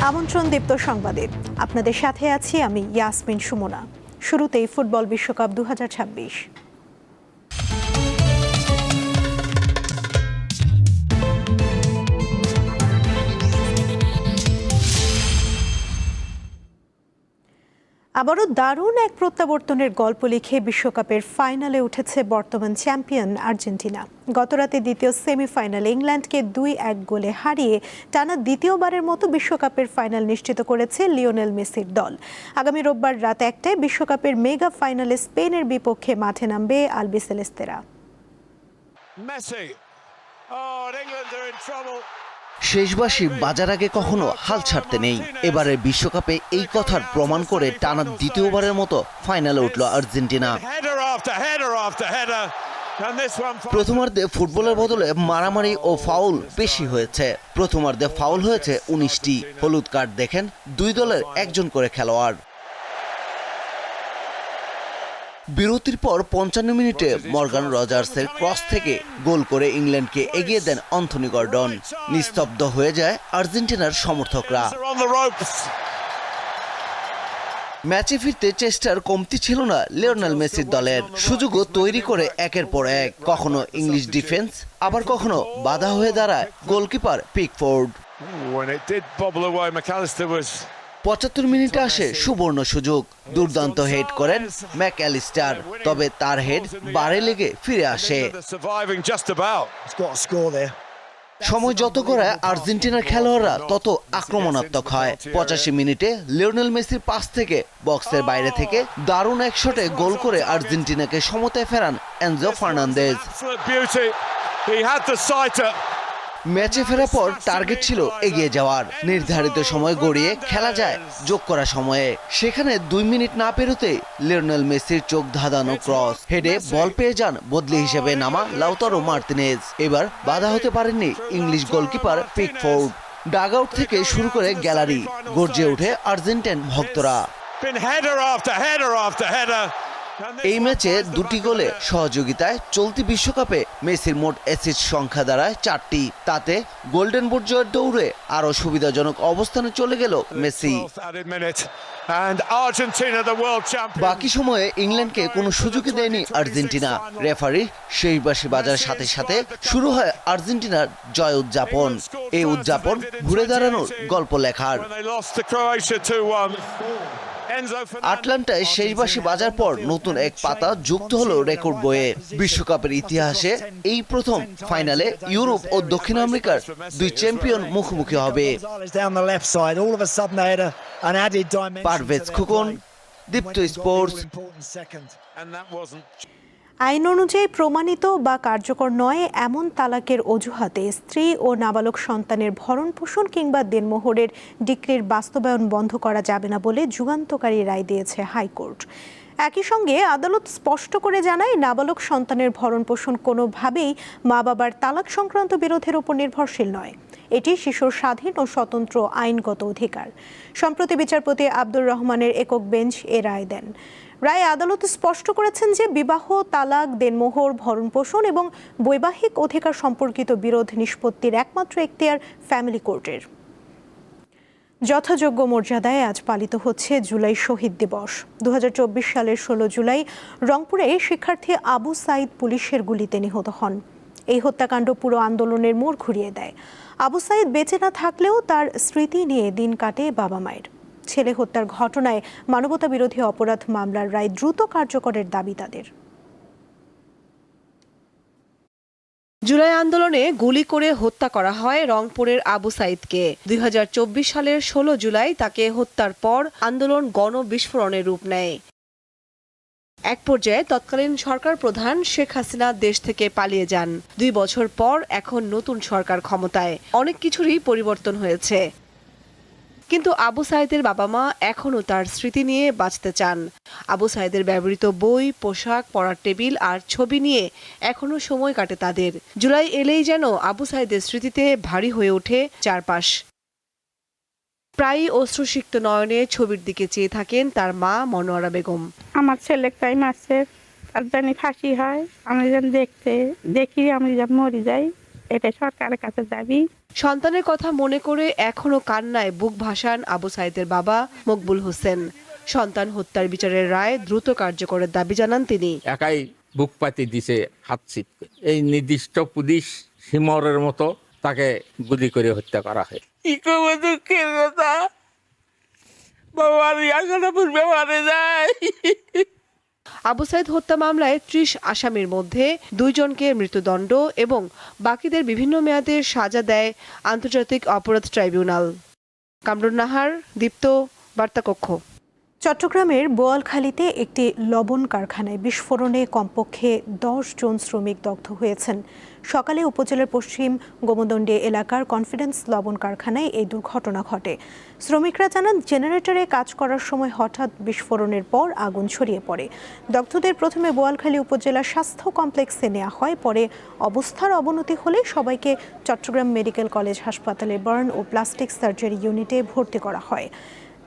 আমন্ত্রণ দীপ্ত সংবাদে আপনাদের সাথে আছি আমি ইয়াসমিন সুমনা। শুরুতেই ফুটবল বিশ্বকাপ 2026। আবারও দারুণ এক প্রত্যাবর্তনের গল্প লিখে বিশ্বকাপের ফাইনালে উঠেছে বর্তমান চ্যাম্পিয়ন আর্জেন্টিনা। গতরাতে দ্বিতীয় সেমিফাইনালে ইংল্যান্ডকে 2-1 গোলে হারিয়ে টানা দ্বিতীয়বারের মতো বিশ্বকাপের ফাইনাল নিশ্চিত করেছে লিওনেল মেসির দল। আগামী রোববার রাত 1টায় বিশ্বকাপের মেগা ফাইনালে স্পেনের বিপক্ষে মাঠে নামবে আলবিসেলেস্তেরা। শেষবাসী বাজার আগে কখনো হাল ছাড়তে নেই। এবারের বিশ্বকাপে এই কথার প্রমাণ করে টানা দ্বিতীয়বারের মতো ফাইনালে উঠল আর্জেন্টিনা। প্রথমার্ধে ফুটবলের বদলে মারামারি ও ফাউল বেশি হয়েছে। প্রথমার্ধে ফাউল হয়েছে 19টি। হলুদ কার্ড দেখেন দুই দলের একজন করে খেলোয়াড়। বিরতির পর 55 মিনিটে মর্গান রজার্সের ক্রস থেকে গোল করে ইংল্যান্ডকে এগিয়ে দেন অ্যান্থনি গর্ডন। নিস্তব্ধ হয়ে যায় আর্জেন্টিনার সমর্থকরা। ম্যাচে ফিরতে চেষ্টার কমতি ছিল না লিওনেল মেসির দলের। সুযোগও তৈরি করে একের পর এক। কখনো ইংলিশ ডিফেন্স, আবার কখনো বাধা হয়ে দাঁড়ায় গোলকিপার পিকফোর্ড। 75 মিনিটে আসে সুবর্ণ সুযোগ। দুর্দান্ত হেড করেন ম্যাকঅ্যালিস্টার, তবে তার হেড বারে লেগে ফিরে আসে। সময় যত করে আর্জেন্টিনার খেলোয়াড়রা তত আক্রমণাত্মক হয়। 85 মিনিটে লিওনেল মেসির পাস থেকে বক্সের বাইরে থেকে দারুণ এক শটে গোল করে আর্জেন্টিনাকে সমতায় ফেরান এনজো ফার্নান্দেজ। ম্যাচে ফেরার পর টার্গেট ছিল এগিয়ে যাওয়ার। নির্ধারিত সময় গড়িয়ে খেলা যায় যোগ করা সময়ে। সেখানে 2 মিনিট না পেরোতেই লিওনেল মেসির চোখ ধাঁধানো ক্রস হেডে বল পেয়ে যান বদলি হিসেবে নামা লাউতারো মার্তিনেজ। এবার বাধা হতে পারেননি English goalkeeper Pickford. Dugout থেকে শুরু করে গ্যালারি গর্জে ওঠে আর্জেন্টিন ভক্তরা। এই ম্যাচে 2টি গোলে সহযোগিতায় চলতি বিশ্বকাপে মেসির মোট অ্যাসিস্ট সংখ্যা দাঁড়ায় 4টি। তাতে গোল্ডেন বুট জয়ের দৌড়ে আরও সুবিধাজনক অবস্থানে চলে গেল মেসি। বাকি সময়ে ইংল্যান্ডকে কোনো সুযোগই দেয়নি আর্জেন্টিনা। রেফারি শেষবাসী বাজার সাথে সাথে শুরু হয় আর্জেন্টিনার জয় উদযাপন। এই উদযাপন ঘুরে দাঁড়ানোর গল্প লেখার। আটলান্টায় শেষবাসী বাজার পর নতুন এক পাতা যুক্ত হলো রেকর্ড বইয়ে। বিশ্বকাপের ইতিহাসে এই প্রথম ফাইনালে ইউরোপ ও দক্ষিণ আমেরিকার 2 চ্যাম্পিয়ন মুখোমুখি হবে। পারভেজ খোকন, দীপ্ত স্পোর্টস। আইন অনুযায়ী প্রমাণিত বা কার্যকর নয় এমন তালাকের অজুহাতে স্ত্রী ও নাবালক সন্তানের ভরণ পোষণ কিংবা দেনমোহরের ডিক্রির বাস্তবায়ন বন্ধ করা যাবে না বলে যুগান্তকারী রায় দিয়েছে হাইকোর্ট। একই সঙ্গে আদালত স্পষ্ট করে জানায়, নাবালক সন্তানের ভরণ পোষণ কোনোভাবেই মা বাবার তালাক সংক্রান্ত বিরোধের উপর নির্ভরশীল নয়। এটি শিশুর স্বাধীন ও স্বতন্ত্র আইনগত অধিকার। সম্প্রতি বিচারপতি আব্দুর রহমানের একক বেঞ্চ এ রায় দেন। রায়ে আদালত স্পষ্ট করেছেন যে বিবাহ, তালাক, দেনমোহর, ভরণপোষণ এবং বৈবাহিক অধিকার সম্পর্কিত বিরোধ নিষ্পত্তির একমাত্র এখতিয়ার ফ্যামিলি কোর্টের। যথাযোগ্য মর্যাদায় আজ পালিত হচ্ছে জুলাই শহীদ দিবস। 2024 সালের 16 জুলাই রংপুরে শিক্ষার্থী আবু সাইদ পুলিশের গুলিতে নিহত হন। এই হত্যাকাণ্ড পুরো আন্দোলনের মোড় ঘুরিয়ে দেয়। আবু সাইদ বেঁচে না থাকলেও তার স্মৃতি নিয়ে দিন কাটে বাবা মায়ের। ছেলে হত্যার ঘটনায় মানবতা বিরোধী অপরাধ মামলার রায় দ্রুত কার্যকরের দাবি তাদের। জুলাই আন্দোলনে গুলি করে হত্যা করা হয় রংপুরের আবু সাইদকে। 2024 সালের 16 জুলাই তাকে হত্যার পর আন্দোলন গণবিস্ফোরণের রূপ নেয়। এক পর্যায়ে তৎকালীন সরকার প্রধান শেখ হাসিনা দেশ থেকে পালিয়ে যান। 2 বছর পর এখন নতুন সরকার ক্ষমতায়। অনেক কিছুরই পরিবর্তন হয়েছে, কিন্তু আবু সাইদের বাবা মা এখনও তার স্মৃতি নিয়ে বাঁচতে চান। আবু সাইদের ব্যবহৃত বই, পোশাক, পড়ার টেবিল আর ছবি নিয়ে এখনও সময় কাটে তাদের। জুলাই এলেই যেন আবু সাইদের স্মৃতিতে ভারী হয়ে ওঠে চারপাশ। প্রায়ই অশ্রুসিক্ত নয়নে ছবির দিকে চেয়ে থাকেন তার মা মনোয়ারা বেগম। আমার ছেলে টাইম আছে, তার জানি ফাঁসি হয়, আমি যেন দেখি আমি যেন মরে যাই। এটা সরকারের কাছে যাবি। সন্তানের কথা মনে করে এখনো কান্নায় বুক ভাসান আবু সাইদের বাবা মকবুল হোসেন। সন্তান হত্যার বিচারের রায় দ্রুত কার্যকরের দাবি জানান তিনি। একাই বুক পাতি দিছে হাত ছিটকে। এই নির্দিষ্ট পুলিশ হিমরের মতো তাকে গুলি করে হত্যা করা হয়। কি করবো, দুঃখের কথা, বাবার ইয়াগাটা পূর্বে মারা যায়। আবু সাইদ হত্যা মামলায় ৩০ আসামির মধ্যে ২ জনকে মৃত্যুদণ্ড এবং বাকিদের বিভিন্ন মেয়াদের সাজা দেয় আন্তর্জাতিক অপরাধ ট্রাইব্যুনাল। কামরুন নাহার, দীপ্ত, বার্তাকক্ষ। চট্টগ্রামের বোয়ালখালীতে একটি লবণ কারখানায় বিস্ফোরণে কমপক্ষে ১০ জন শ্রমিক দগ্ধ হয়েছেন। সকালে উপজেলার পশ্চিম গোমদণ্ডী এলাকার কনফিডেন্স লবণ কারখানায় এই দুর্ঘটনা ঘটে। শ্রমিকরা জানান, জেনারেটরে কাজ করার সময় হঠাৎ বিস্ফোরণের পর আগুন ছড়িয়ে পড়ে। দগ্ধদের প্রথমে বোয়ালখালী উপজেলা স্বাস্থ্য কমপ্লেক্সে নেওয়া হয়, পরে অবস্থার অবনতি হলে সবাইকে চট্টগ্রাম মেডিকেল কলেজ হাসপাতালে বার্ন ও প্লাস্টিক সার্জারি ইউনিটে ভর্তি করা হয়।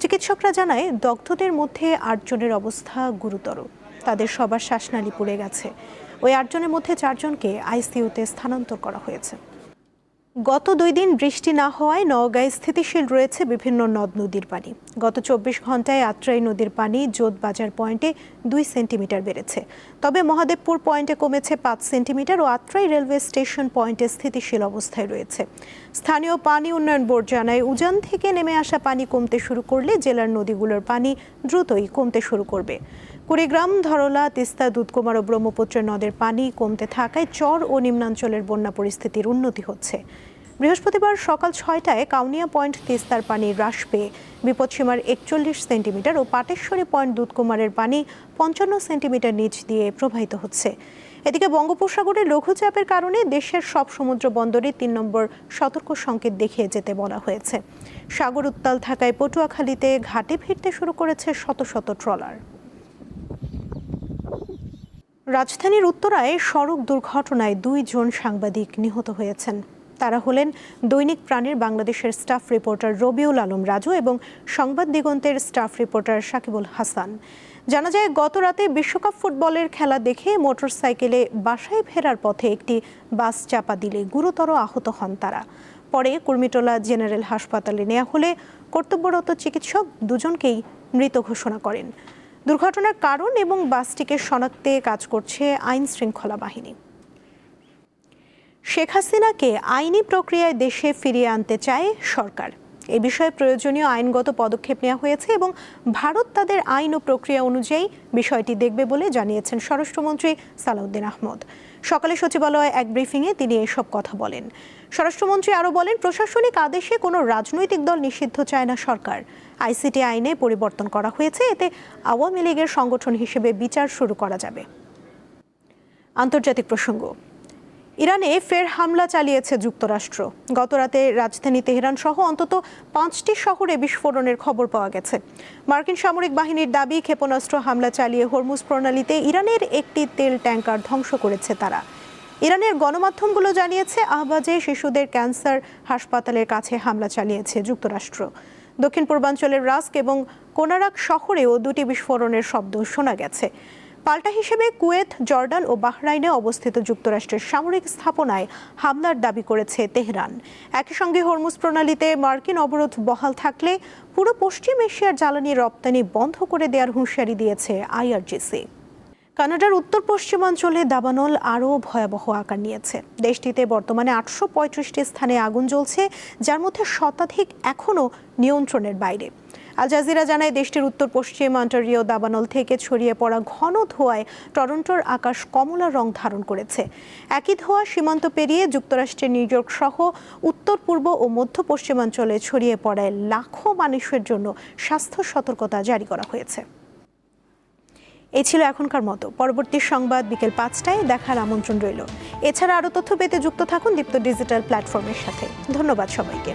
চিকিৎসকরা জানায়, দগ্ধদের মধ্যে ৮ জনের অবস্থা গুরুতর। তাদের সবার শ্বাসনালী পুড়ে গেছে। ওই ৮ জনের মধ্যে ৪ জনকে আইসিইউতে স্থানান্তর করা হয়েছে। গত ২ দিন বৃষ্টি না হওয়ায় নওগাঁয় স্থিতিশীল রয়েছে বিভিন্ন নদ নদীর পানি। গত ২৪ ঘন্টায় আত্রাই নদীর পানি জোদ বাজার পয়েন্টে ২ সেন্টিমিটার বেড়েছে। তবে মহাদেবপুর পয়েন্টে কমেছে ৫ সেন্টিমিটার ও আত্রাই রেলওয়ে স্টেশন পয়েন্টে স্থিতিশীল অবস্থায় রয়েছে। স্থানীয় পানি উন্নয়ন বোর্ড জানায়, উজান থেকে নেমে আসা পানি কমতে শুরু করলে জেলার নদীগুলোর পানি দ্রুতই কমতে শুরু করবে। কুড়িগ্রাম, ধরলা, তিস্তা, দুধকুমার ও ব্রহ্মপুত্র নদের পানি কমতে থাকায় চর ও নিম্নাঞ্চলের বন্যা পরিস্থিতির উন্নতি হচ্ছে। বৃহস্পতিবার সকাল ৬টায় কাউনিয়া পয়েন্ট তিস্তার পানি হ্রাস পেয়ে বিপদসীমার ৪১ সেন্টিমিটার ও পাটেশ্বরী পয়েন্ট দুধকুমারের পানি ৫৫ সেন্টিমিটার নিচ দিয়ে প্রবাহিত হচ্ছে। এদিকে বঙ্গোপসাগরে লঘুচাপের কারণে দেশের সব সমুদ্র বন্দরে ৩ নম্বর সতর্ক সংকেত দেখিয়ে যেতে বলা হয়েছে। সাগর উত্তাল থাকায় পটুয়াখালীতে ঘাটে ফিরতে শুরু করেছে শত শত ট্রলার। রাজধানীর উত্তরায় সড়ক দুর্ঘটনায় ২ জন সাংবাদিক নিহত হয়েছেন। তারা হলেন দৈনিক প্রাণের বাংলাদেশের স্টাফ রিপোর্টার রবিউল আলম রাজু এবং সংবাদ দিগন্তের স্টাফ রিপোর্টার সাকিবুল হাসান। জানা যায়, গত রাতে বিশ্বকাপ ফুটবলের খেলা দেখে মোটরসাইকেলে বাসায় ফেরার পথে একটি বাস চাপা দিলে গুরুতর আহত হন তারা। পরে কুর্মিটোলা জেনারেল হাসপাতালে নেওয়া হলে কর্তব্যরত চিকিৎসক ২ জনকেই মৃত ঘোষণা করেন। দুর্ঘটনার কারণ এবং বাসটিকে শনাক্তে কাজ করছে আইন শৃঙ্খলা বাহিনী। শেখ হাসিনাকে আইনি প্রক্রিয়ায় দেশে ফিরিয়ে আনতে চায় সরকার। এ বিষয়ে প্রয়োজনীয় আইনগত পদক্ষেপ নেওয়া হয়েছে এবং ভারত তাদের আইন ও প্রক্রিয়া অনুযায়ী বিষয়টি দেখবে বলে জানিয়েছেন স্বরাষ্ট্রমন্ত্রী সালাউদ্দিন আহমদ। সকালে সচিবালয়ে এক ব্রিফিংয়ে তিনি এসব কথা বলেন। স্বরাষ্ট্রমন্ত্রী আরও বলেন, প্রশাসনিক আদেশে কোনো রাজনৈতিক দল নিষিদ্ধ চায় না সরকার। আইসিটি আইনে পরিবর্তন করা হয়েছে, এতে আওয়ামী লীগের সংগঠন হিসেবে বিচার শুরু করা যাবে। আন্তর্জাতিক প্রসঙ্গ। ইরানে ফের হামলা চালিয়েছে যুক্তরাষ্ট্র। গতরাতে রাজধানী তেহরান সহ অন্তত 5টি শহরে বিস্ফোরণের খবর পাওয়া গেছে। মার্কিন সামরিক বাহিনীর দাবি, ক্ষেপণাস্ত্র হামলা চালিয়ে হরমুজ প্রণালীতে ইরানের একটি তেল ট্যাঙ্কার ধ্বংস করেছে তারা। ইরানের গণমাধ্যমগুলো জানিয়েছে, আহবাজে শিশুদের ক্যান্সার হাসপাতালের কাছে হামলা চালিয়েছে যুক্তরাষ্ট্র। দক্ষিণ পূর্বাঞ্চলের রাস্ক এবং কোনারাক শহরেও 2টি বিস্ফোরণের শব্দ শোনা গেছে। পাল্টা হিসেবে কুয়েত, জর্ডান ও বাহরাইনে অবস্থিত যুক্তরাষ্ট্রের সামরিক স্থাপনায় হামলার দাবি করেছে তেহরান। একই সঙ্গে হরমুজ প্রণালীতে মার্কিন অবরোধ বহাল থাকলে পুরো পশ্চিম এশিয়ার জ্বালানি রপ্তানি বন্ধ করে দেওয়ার হুঁশিয়ারি দিয়েছে আইআরজিসি। কানাডার উত্তর পশ্চিমাঞ্চলে দাবানল আরও ভয়াবহ আকার নিয়েছে। দেশটিতে বর্তমানে 835টি স্থানে আগুন জ্বলছে, যার মধ্যে শতাধিক এখনও নিয়ন্ত্রণের বাইরে। আল জাজিরা জানায়, দেশটির উত্তর পশ্চিম অন্টারিও দাবানল থেকে ছড়িয়ে পড়া ঘন ধোঁয়ায় টরন্টোর আকাশ কমলা রং ধারণ করেছে। একই ধোঁয়া সীমান্ত পেরিয়ে যুক্তরাষ্ট্রের নিউইয়র্ক সহ উত্তর পূর্ব ও মধ্য পশ্চিমাঞ্চলে ছড়িয়ে পড়ায় লাখো মানুষের জন্য স্বাস্থ্য সতর্কতা জারি করা হয়েছে। এই ছিল এখনকার মতো। পরবর্তী সংবাদ বিকেল 5টায় দেখার আমন্ত্রণ রইল। এছাড়া আরও তথ্য পেতে যুক্ত থাকুন দীপ্ত ডিজিটাল প্ল্যাটফর্মের সাথে। ধন্যবাদ সবাইকে।